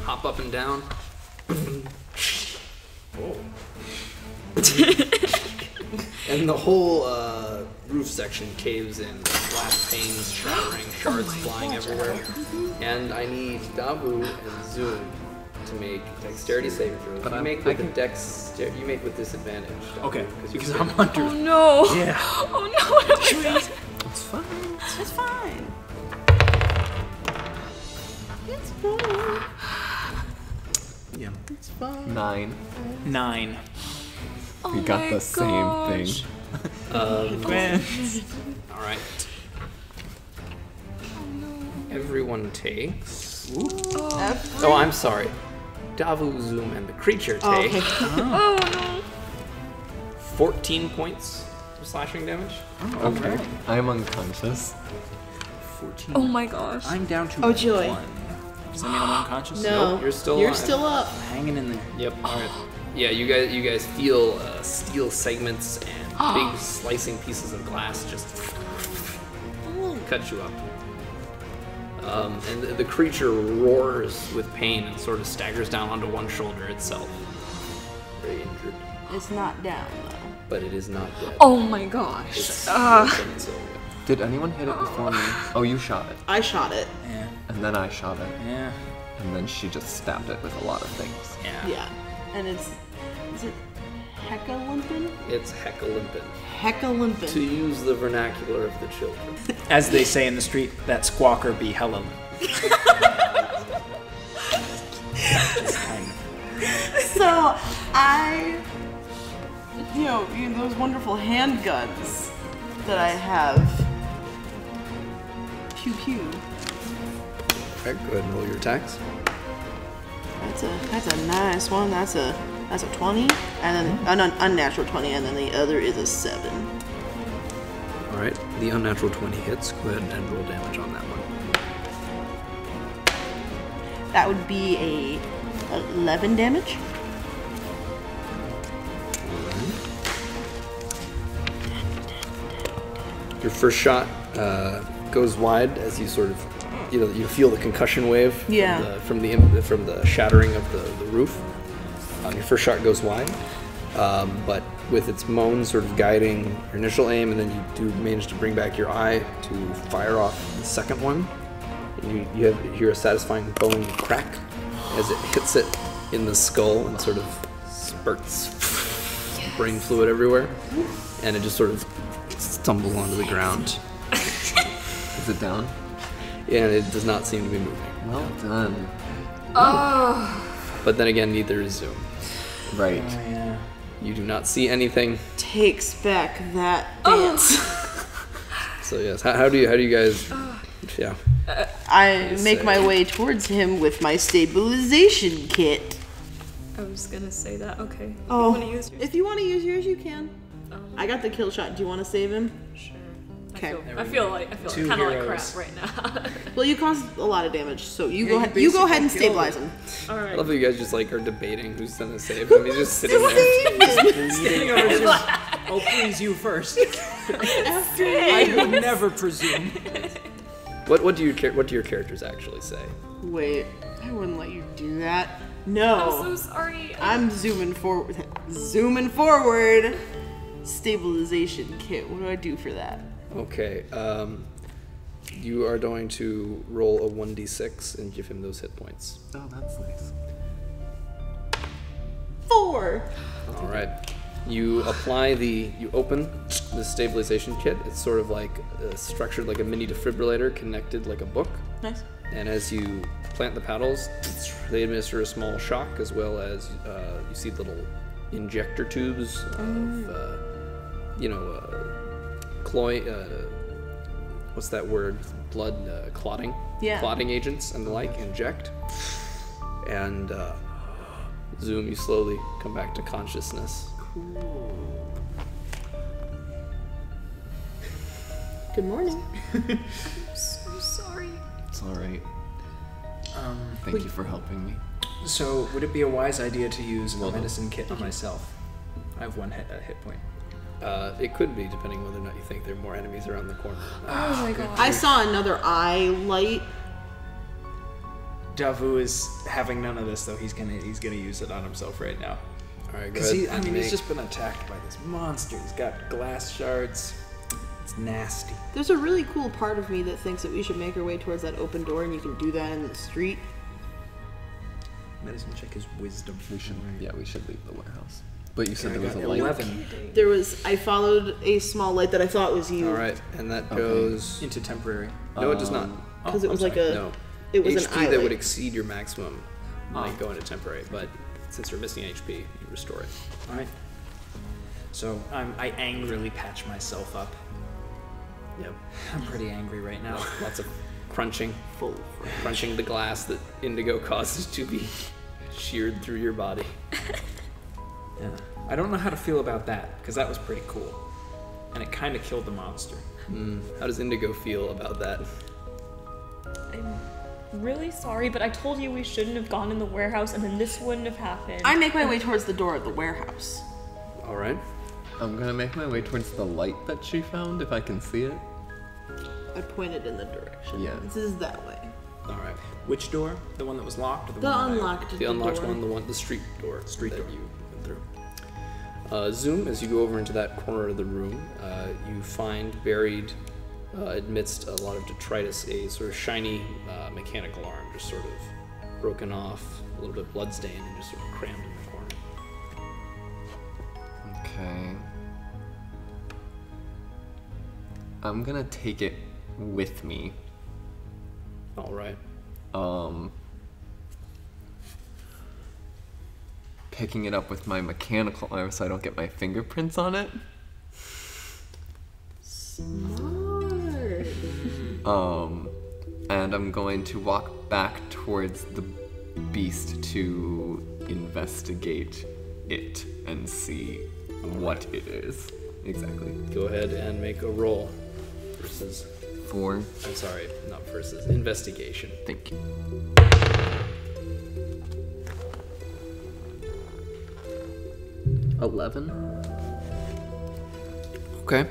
[SPEAKER 1] Hop up and down. Oh. And the whole roof section caves in, glass panes shattering, shards flying everywhere. And I need Davu and Zoom to make dexterity saving throws.
[SPEAKER 4] But
[SPEAKER 1] You
[SPEAKER 4] I
[SPEAKER 1] make with
[SPEAKER 4] can-
[SPEAKER 1] you make with disadvantage. Davu,
[SPEAKER 2] Okay,
[SPEAKER 1] you're
[SPEAKER 2] because
[SPEAKER 1] sitting-
[SPEAKER 2] I'm under.
[SPEAKER 5] Oh no!
[SPEAKER 2] Yeah.
[SPEAKER 5] Oh no! What have I done?
[SPEAKER 4] It's fine.
[SPEAKER 3] It's fine. It's fine.
[SPEAKER 2] Yeah.
[SPEAKER 3] It's fine.
[SPEAKER 4] 9.
[SPEAKER 2] 9.
[SPEAKER 4] We got
[SPEAKER 5] my
[SPEAKER 4] the same
[SPEAKER 5] gosh.
[SPEAKER 4] thing.
[SPEAKER 2] Man.
[SPEAKER 1] All right. Everyone takes. Oh, I'm sorry. Davu, Zoom, and the creature take
[SPEAKER 3] Okay.
[SPEAKER 5] Oh no!
[SPEAKER 1] 14 points some slashing damage.
[SPEAKER 4] Okay. I'm unconscious.
[SPEAKER 2] 14.
[SPEAKER 5] Oh my gosh.
[SPEAKER 2] I'm down to
[SPEAKER 3] Oh, joy.
[SPEAKER 2] 1. Does that mean I'm unconscious?
[SPEAKER 3] No,
[SPEAKER 1] Nope, you're still
[SPEAKER 3] You're
[SPEAKER 1] alive.
[SPEAKER 3] still up.
[SPEAKER 2] Hanging in there.
[SPEAKER 1] Yep. All right. Yeah, you guys feel steel segments and big slicing pieces of glass just cut you up. And the creature roars with pain and sort of staggers down onto one shoulder itself. Very injured,
[SPEAKER 3] It's not down though.
[SPEAKER 1] but it is not dead.
[SPEAKER 5] Oh my gosh.
[SPEAKER 1] It's open, so
[SPEAKER 4] Did anyone hit it before me? Oh, you shot it.
[SPEAKER 3] I shot it.
[SPEAKER 2] Yeah.
[SPEAKER 4] And then I shot it.
[SPEAKER 2] Yeah.
[SPEAKER 4] And then she just stabbed it with a lot of things.
[SPEAKER 2] Yeah.
[SPEAKER 3] Yeah. And is it Hecka-limpin?
[SPEAKER 1] it's heckalimpin.
[SPEAKER 3] Hecka-limpin.
[SPEAKER 1] To use the vernacular of the children.
[SPEAKER 2] As they say in the street, that squawker be hella. Just kind of.
[SPEAKER 3] So those wonderful handguns that I have. Pew pew.
[SPEAKER 1] Alright, go ahead and roll your attacks.
[SPEAKER 3] That's a nice one. That's a 20, and then an unnatural 20, and then the other is a 7.
[SPEAKER 1] Alright, the unnatural 20 hits. Go ahead and roll damage on that one.
[SPEAKER 3] That would be a 11 damage.
[SPEAKER 1] Your first shot goes wide as you sort of, you feel the concussion wave from the shattering of the roof. Your first shot goes wide, but with its moan sort of guiding your initial aim, and then you do manage to bring back your eye to fire off the second one. And you hear a satisfying bone crack as it hits it in the skull and sort of spurts brain fluid everywhere, and it just sort of stumbles onto the ground.
[SPEAKER 4] Is it down?
[SPEAKER 1] And it does not seem to be moving.
[SPEAKER 4] Well done.
[SPEAKER 1] But then again, neither is Zoom.
[SPEAKER 4] Right.
[SPEAKER 2] Oh, yeah.
[SPEAKER 1] You do not see anything.
[SPEAKER 3] Takes back that dance.
[SPEAKER 1] So yes, how do you guys? Yeah.
[SPEAKER 3] I make my way towards him with my stabilization kit.
[SPEAKER 5] I was gonna say that. Okay.
[SPEAKER 3] Oh,
[SPEAKER 5] You wanna use yours?
[SPEAKER 3] if you want to use yours, you can. I got the kill shot. Do you want to save him?
[SPEAKER 5] Sure.
[SPEAKER 3] Okay.
[SPEAKER 5] I feel like
[SPEAKER 2] Two
[SPEAKER 5] kind of like
[SPEAKER 2] heroes.
[SPEAKER 5] crap right now.
[SPEAKER 3] Well, you caused a lot of damage, so you
[SPEAKER 2] Yeah,
[SPEAKER 3] go
[SPEAKER 2] you
[SPEAKER 3] ahead. You go ahead and
[SPEAKER 2] basically
[SPEAKER 3] stabilize
[SPEAKER 2] killed
[SPEAKER 3] him.
[SPEAKER 5] All
[SPEAKER 1] I
[SPEAKER 5] right.
[SPEAKER 1] love that you guys just like are debating who's gonna save him. He's just sitting there.
[SPEAKER 2] Standing over Zoom. Oh, please, you first.
[SPEAKER 3] After
[SPEAKER 2] I
[SPEAKER 3] you.
[SPEAKER 2] would never presume.
[SPEAKER 1] What do your characters actually say?
[SPEAKER 3] Wait, I wouldn't let you do that.
[SPEAKER 5] I'm
[SPEAKER 3] No,
[SPEAKER 5] so sorry.
[SPEAKER 3] I'm zooming forward. Zooming forward. Stabilization kit. What do I do for that?
[SPEAKER 1] Okay. You are going to roll a 1d6 and give him those hit points.
[SPEAKER 4] Oh, that's nice.
[SPEAKER 3] 4.
[SPEAKER 1] All right. You open the stabilization kit. It's sort of like structured like a mini defibrillator, connected like a book.
[SPEAKER 3] Nice.
[SPEAKER 1] And as you plant the paddles, they administer a small shock, as well as you see little injector tubes of, what's that word? Blood clotting.
[SPEAKER 3] Yeah.
[SPEAKER 1] Clotting agents and the like inject. And Zoom, you slowly come back to consciousness.
[SPEAKER 3] Good morning.
[SPEAKER 5] so sorry.
[SPEAKER 4] It's alright. Thank you for helping me.
[SPEAKER 2] So, would it be a wise idea to use a medicine kit on myself? I have one hit point.
[SPEAKER 1] It could be, depending whether or not you think there are more enemies around the corner.
[SPEAKER 5] Oh my god.
[SPEAKER 3] I saw another eye light.
[SPEAKER 2] Davu is having none of this, though. He's gonna use it on himself right now.
[SPEAKER 1] All right, go
[SPEAKER 2] Because
[SPEAKER 1] ahead.
[SPEAKER 2] he's just been attacked by this monster. He's got glass shards. It's nasty.
[SPEAKER 3] There's a really cool part of me that thinks that we should make our way towards that open door, and you can do that in the street.
[SPEAKER 2] Medicine check is wisdom.
[SPEAKER 4] We should leave the warehouse. But you said
[SPEAKER 2] I
[SPEAKER 4] there was
[SPEAKER 2] got
[SPEAKER 4] a light.
[SPEAKER 2] 11
[SPEAKER 3] I followed a small light that I thought was you.
[SPEAKER 1] All right, and that goes.
[SPEAKER 2] into temporary.
[SPEAKER 1] No, it does not.
[SPEAKER 3] Because it was like
[SPEAKER 1] No.
[SPEAKER 3] it was
[SPEAKER 1] HP
[SPEAKER 3] an eye
[SPEAKER 1] that
[SPEAKER 3] light.
[SPEAKER 1] would exceed your maximum might go into temporary, but since you're missing HP, you restore it.
[SPEAKER 2] All right. So I angrily patch myself up.
[SPEAKER 1] Yep.
[SPEAKER 2] I'm pretty angry right now.
[SPEAKER 1] Lots of crunching, crunching the glass that Indigo causes to be sheared through your body.
[SPEAKER 2] Yeah. I don't know how to feel about that because that was pretty cool. and it kind of killed the monster.
[SPEAKER 1] How does Indigo feel about that?
[SPEAKER 5] I'm really sorry, but I told you we shouldn't have gone in the warehouse, and then this wouldn't have happened.
[SPEAKER 3] I make my way towards the door of the warehouse.
[SPEAKER 1] All right.
[SPEAKER 4] I'm gonna make my way towards the light that she found, if I can see it.
[SPEAKER 3] I pointed in the direction.
[SPEAKER 4] Yeah.
[SPEAKER 3] This is that way.
[SPEAKER 1] All right.
[SPEAKER 2] Which door? The one that was locked, or the
[SPEAKER 3] The
[SPEAKER 2] one that
[SPEAKER 3] unlocked
[SPEAKER 1] The unlocked
[SPEAKER 3] door.
[SPEAKER 1] one, the street door.
[SPEAKER 2] Street door.
[SPEAKER 1] You went through. Zoom, as you go over into that corner of the room, you find buried amidst a lot of detritus a sort of shiny mechanical arm, just sort of broken off, a little bit bloodstained, and just sort of crammed in the corner.
[SPEAKER 4] Okay. I'm gonna take it with me.
[SPEAKER 1] All right.
[SPEAKER 4] Picking it up with my mechanical arm so I don't get my fingerprints on it.
[SPEAKER 3] Smart.
[SPEAKER 4] And I'm going to walk back towards the beast to investigate it and see what it is. Exactly.
[SPEAKER 1] Go ahead and make a roll. Versus,
[SPEAKER 4] 4.
[SPEAKER 1] I'm sorry, not versus, investigation.
[SPEAKER 4] Thank you. 11.
[SPEAKER 1] Okay.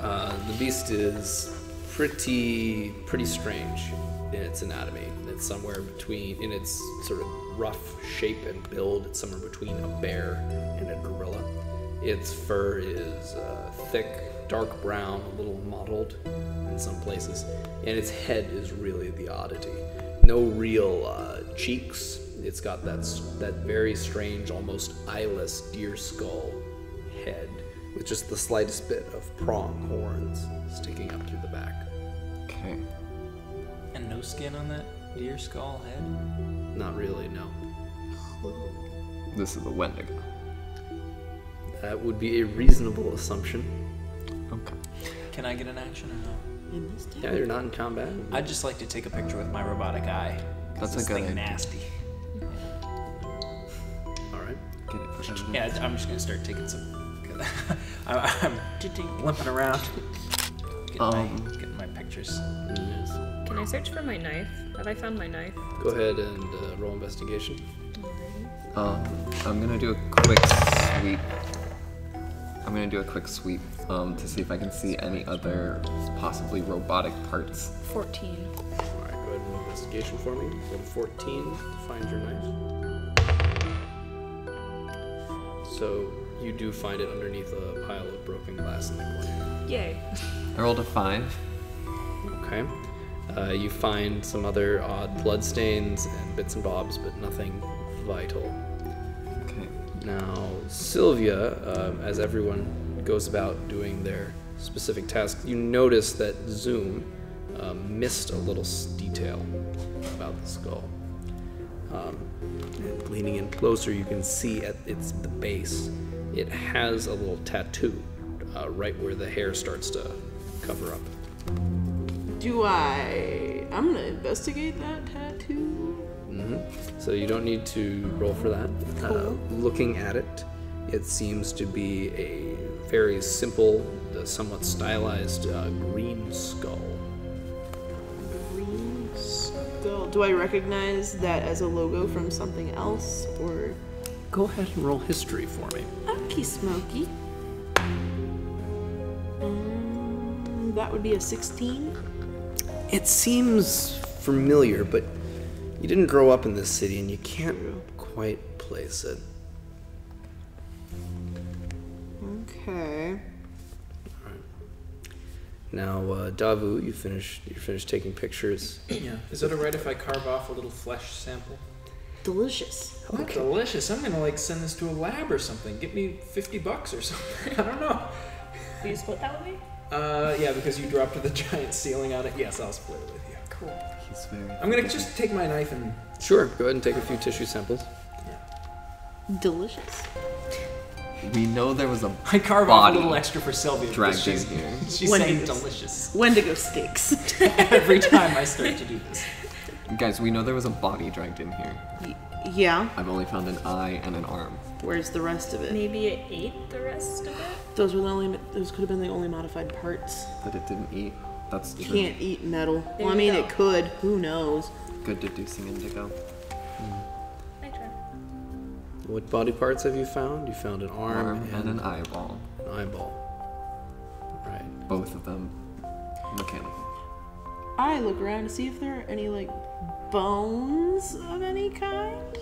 [SPEAKER 1] The beast is pretty strange in its anatomy. It's somewhere between, in its sort of rough shape and build, it's somewhere between a bear and a gorilla. Its fur is thick, dark brown, a little mottled in some places, and its head is really the oddity. No real cheeks. It's got that very strange, almost eyeless deer skull head with just the slightest bit of prong horns sticking up through the back.
[SPEAKER 4] Okay.
[SPEAKER 2] And no skin on that deer skull head?
[SPEAKER 1] Not really, no.
[SPEAKER 4] This is a Wendigo.
[SPEAKER 1] That would be a reasonable assumption.
[SPEAKER 4] Okay.
[SPEAKER 2] Can I get an action or no?
[SPEAKER 3] In this town?
[SPEAKER 1] Yeah, you're not in combat.
[SPEAKER 2] I'd just like to take a picture with my robotic eye. 'Cause
[SPEAKER 4] That's a
[SPEAKER 2] this
[SPEAKER 4] good
[SPEAKER 2] thing
[SPEAKER 4] idea.
[SPEAKER 2] nasty.
[SPEAKER 1] All right.
[SPEAKER 4] Get it for evidence.
[SPEAKER 2] Yeah, I'm just gonna start taking some. I'm limping around. Getting my pictures.
[SPEAKER 1] Yes.
[SPEAKER 5] Can I search for my knife? Have I found my knife?
[SPEAKER 1] Go ahead and roll investigation.
[SPEAKER 4] I'm gonna do a quick sweep. To see if I can see any other possibly robotic parts.
[SPEAKER 5] 14.
[SPEAKER 1] All right, go ahead and roll investigation for me. Go to 14 to find your knife. So you do find it underneath a pile of broken glass in the corner.
[SPEAKER 5] Yay.
[SPEAKER 4] I rolled a 5.
[SPEAKER 1] Okay. You find some other odd bloodstains and bits and bobs, but nothing vital.
[SPEAKER 4] Okay.
[SPEAKER 1] Now, Sylvia, as everyone goes about doing their specific task, you notice that Zoom missed a little detail about the skull. And leaning in closer, you can see at the base, it has a little tattoo right where the hair starts to cover up.
[SPEAKER 3] I'm gonna investigate that tattoo.
[SPEAKER 1] So you don't need to roll for that.
[SPEAKER 3] Cool.
[SPEAKER 1] Looking at it, it seems to be a very simple, somewhat stylized green skull.
[SPEAKER 3] Green skull. Do I recognize that as a logo from something else, or?
[SPEAKER 1] Go ahead and roll history for me.
[SPEAKER 3] Okie smoky. That would be a 16.
[SPEAKER 1] It seems familiar, but you didn't grow up in this city and you can't quite place it.
[SPEAKER 3] Okay.
[SPEAKER 1] Now, Davu, you're finished taking pictures.
[SPEAKER 2] Yeah. Is it alright if I carve off a little flesh sample?
[SPEAKER 3] Delicious.
[SPEAKER 2] Oh, delicious. I'm gonna send this to a lab or something. Get me $50 or something. I don't know.
[SPEAKER 5] Will you split that with me?
[SPEAKER 2] Yeah, because you dropped the giant ceiling on it. Yes, I'll split it with you.
[SPEAKER 5] Cool.
[SPEAKER 4] He's very.
[SPEAKER 2] I'm gonna just take my knife and.
[SPEAKER 1] Sure, go ahead and take a few tissue samples.
[SPEAKER 3] Delicious.
[SPEAKER 4] We know there was a
[SPEAKER 2] I carve off a
[SPEAKER 4] body
[SPEAKER 2] little extra for Sylvia.
[SPEAKER 4] dragged in
[SPEAKER 2] She's
[SPEAKER 4] here.
[SPEAKER 2] saying
[SPEAKER 3] Wendigo's.
[SPEAKER 2] delicious
[SPEAKER 3] Wendigo steaks.
[SPEAKER 2] every time I start to do this.
[SPEAKER 4] Guys, we know there was a body dragged in here.
[SPEAKER 3] Yeah.
[SPEAKER 4] I've only found an eye and an arm.
[SPEAKER 3] Where's the rest of it?
[SPEAKER 5] Maybe it ate the rest of it?
[SPEAKER 3] Those could have been the only modified parts.
[SPEAKER 4] That it didn't eat. That's
[SPEAKER 3] You
[SPEAKER 4] true.
[SPEAKER 3] can't eat metal.
[SPEAKER 5] There
[SPEAKER 3] Well, I
[SPEAKER 5] you
[SPEAKER 3] mean,
[SPEAKER 5] go.
[SPEAKER 3] it could. Who knows?
[SPEAKER 4] Good deducing indigo.
[SPEAKER 5] I tried.
[SPEAKER 1] What body parts have you found? You found an arm,
[SPEAKER 4] And an eyeball.
[SPEAKER 1] an eyeball. Right.
[SPEAKER 4] Both of them mechanical.
[SPEAKER 3] I look around to see if there are any, like, bones of any kind.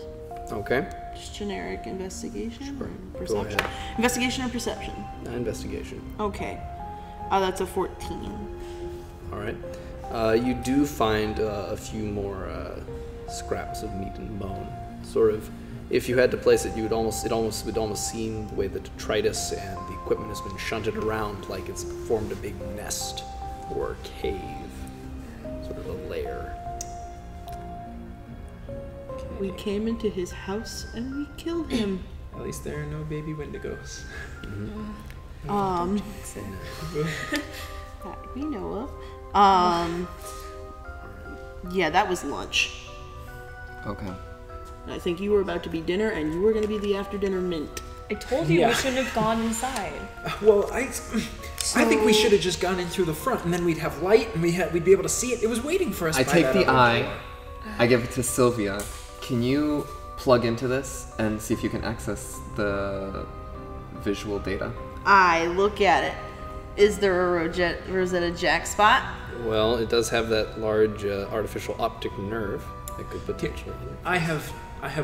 [SPEAKER 1] Okay.
[SPEAKER 3] Just generic investigation
[SPEAKER 1] Sure.
[SPEAKER 3] or
[SPEAKER 1] Go
[SPEAKER 3] perception.
[SPEAKER 1] ahead.
[SPEAKER 3] Investigation or perception?
[SPEAKER 1] Investigation.
[SPEAKER 3] Okay. That's a 14.
[SPEAKER 1] All right. You do find a few more scraps of meat and bone. Sort of, if you had to place it, would almost seem the way the detritus and the equipment has been shunted around, like it's formed a big nest or cave, sort of a lair.
[SPEAKER 3] We came into his house and we killed him.
[SPEAKER 2] At least there are no baby Wendigos.
[SPEAKER 3] That we know of. Yeah, that was lunch.
[SPEAKER 4] Okay.
[SPEAKER 3] I think you were about to be dinner, and you were going to be the after dinner mint.
[SPEAKER 5] I told you
[SPEAKER 2] Yeah.
[SPEAKER 5] we shouldn't have gone inside.
[SPEAKER 2] Well, I think we should have just gone in through the front, and then we'd have light, and we'd be able to see it. It was waiting for us.
[SPEAKER 4] I
[SPEAKER 2] by
[SPEAKER 4] take
[SPEAKER 2] that
[SPEAKER 4] the
[SPEAKER 2] other
[SPEAKER 4] eye.
[SPEAKER 2] door.
[SPEAKER 4] I give it to Sylvia. Can you plug into this and see if you can access the visual data?
[SPEAKER 3] I look at it. Is there a Rosetta Jack spot?
[SPEAKER 1] Well, it does have that large artificial optic nerve that could potentially.
[SPEAKER 2] I have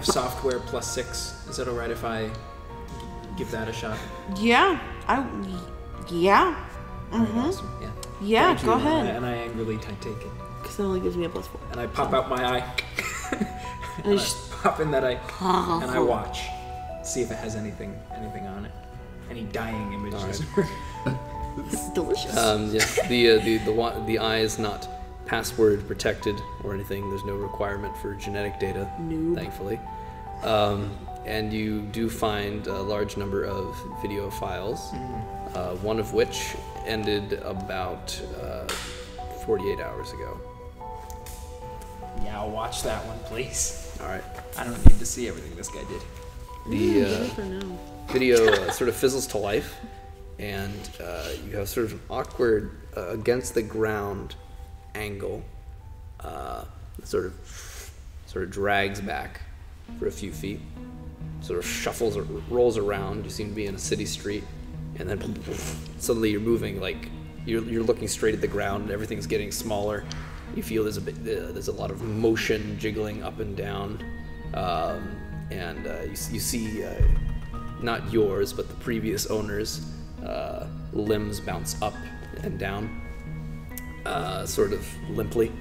[SPEAKER 2] software +6. Is that alright if I give that a shot?
[SPEAKER 3] Yeah. Yeah.
[SPEAKER 2] Awesome. Yeah.
[SPEAKER 3] Yeah,
[SPEAKER 2] Thank
[SPEAKER 3] go
[SPEAKER 2] you.
[SPEAKER 3] ahead.
[SPEAKER 2] And I angrily take it.
[SPEAKER 3] Because it only gives me a +4.
[SPEAKER 2] And I pop out my eye.
[SPEAKER 3] And
[SPEAKER 2] and I
[SPEAKER 3] just-
[SPEAKER 2] pop in that eye. And I watch. See if it has anything on it. Any dying images.
[SPEAKER 3] It's delicious.
[SPEAKER 1] Yes, the eye is not password protected or anything. There's no requirement for genetic data, thankfully. And you do find a large number of video files, one of which ended about 48 hours ago.
[SPEAKER 2] Yeah, I'll watch that one, please.
[SPEAKER 1] All right.
[SPEAKER 2] I don't need to see everything this guy did.
[SPEAKER 1] The
[SPEAKER 3] For now.
[SPEAKER 1] video sort of fizzles to life, and you have sort of an awkward against the ground angle. Sort of drags back for a few feet, sort of shuffles or rolls around. You seem to be in a city street, and then suddenly you're moving, like you're looking straight at the ground, and everything's getting smaller. You feel there's a lot of motion jiggling up and down, and you see not yours but the previous owner's limbs bounce up and down, sort of limply,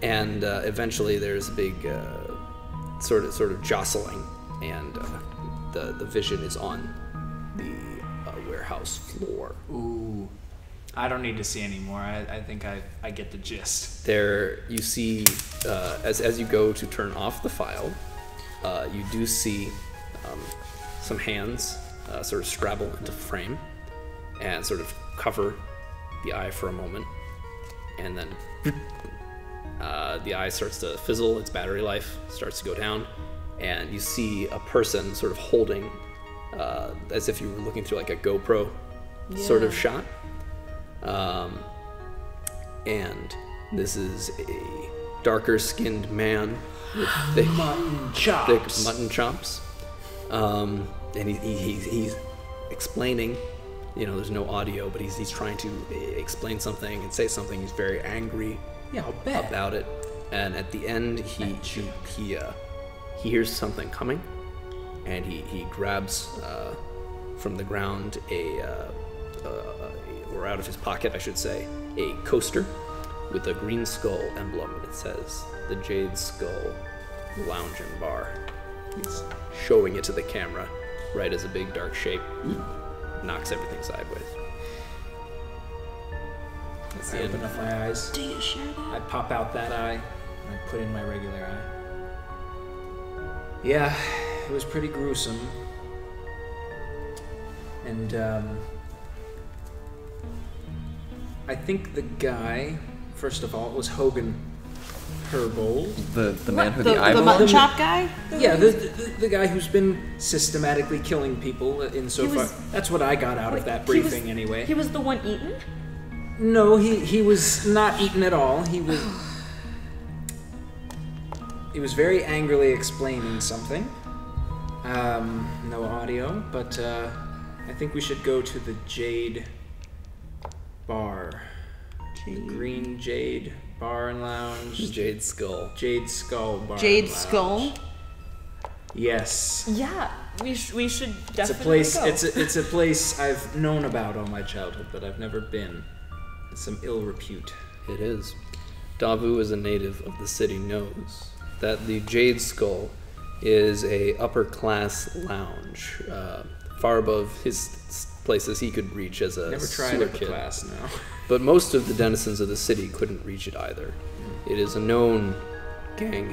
[SPEAKER 1] and eventually there's a big sort of jostling, and the vision is on the warehouse floor.
[SPEAKER 2] Ooh. I don't need to see anymore. I think I get the gist.
[SPEAKER 1] There you see, as you go to turn off the file, you do see some hands sort of scrabble into frame and sort of cover the eye for a moment, and then the eye starts to fizzle, its battery life starts to go down, and you see a person sort of holding, as if you were looking through like a GoPro sort of shot. And this is a darker skinned man with thick mutton chops. And he's explaining, there's no audio, but he's trying to explain something and say something. He's very angry about it. And at the end, he hears something coming, and he grabs from the ground or out of his pocket, I should say, a coaster with a green skull emblem. It says the Jade Skull Lounge and Bar. He's showing it to the camera right as a big dark shape knocks everything sideways. That's the
[SPEAKER 2] I
[SPEAKER 1] end.
[SPEAKER 2] open up my eyes.
[SPEAKER 3] Do you share that?
[SPEAKER 2] I pop out that eye, and I put in my regular eye. Yeah, it was pretty gruesome. And, I think the guy, first of all, it was Hogan. Herbold.
[SPEAKER 4] The man who
[SPEAKER 3] The
[SPEAKER 4] the eyeball.
[SPEAKER 3] mutton chop guy?
[SPEAKER 2] Yeah, the guy who's been systematically killing people insofar. That's what I got out of that briefing, anyway.
[SPEAKER 5] He was the one eaten?
[SPEAKER 2] No, he was not eaten at all. He was very angrily explaining something. No audio, but I think we should go to the Jade Bar. The Green Jade Bar and Lounge.
[SPEAKER 1] Jade Skull.
[SPEAKER 2] Jade Skull Bar
[SPEAKER 3] Jade
[SPEAKER 2] and Lounge.
[SPEAKER 3] Skull?
[SPEAKER 5] Yeah,
[SPEAKER 2] Yes.
[SPEAKER 5] we should
[SPEAKER 2] It's a
[SPEAKER 5] definitely
[SPEAKER 2] place.
[SPEAKER 5] go.
[SPEAKER 2] It's a place I've known about all my childhood, but I've never been. It's some ill repute.
[SPEAKER 1] It is. Davu, as a native of the city, knows that the Jade Skull is a upper-class lounge, far above his places he could reach as a
[SPEAKER 2] Never tried
[SPEAKER 1] sewer
[SPEAKER 2] upper
[SPEAKER 1] kid.
[SPEAKER 2] class, no.
[SPEAKER 1] But most of the denizens of the city couldn't reach it either. It is a known gang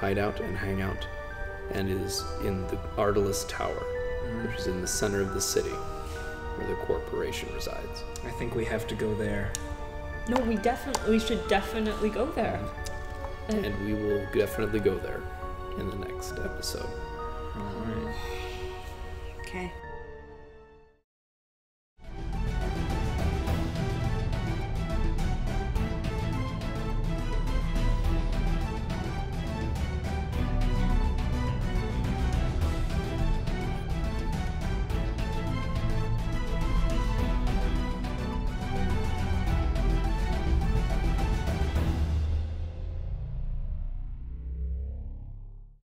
[SPEAKER 1] hideout and hangout, and is in the Artelis Tower, which is in the center of the city, where the corporation resides.
[SPEAKER 2] I think we have to go there.
[SPEAKER 5] No, we should definitely go there.
[SPEAKER 1] And we will definitely go there in the next episode.
[SPEAKER 2] All right.
[SPEAKER 3] Okay.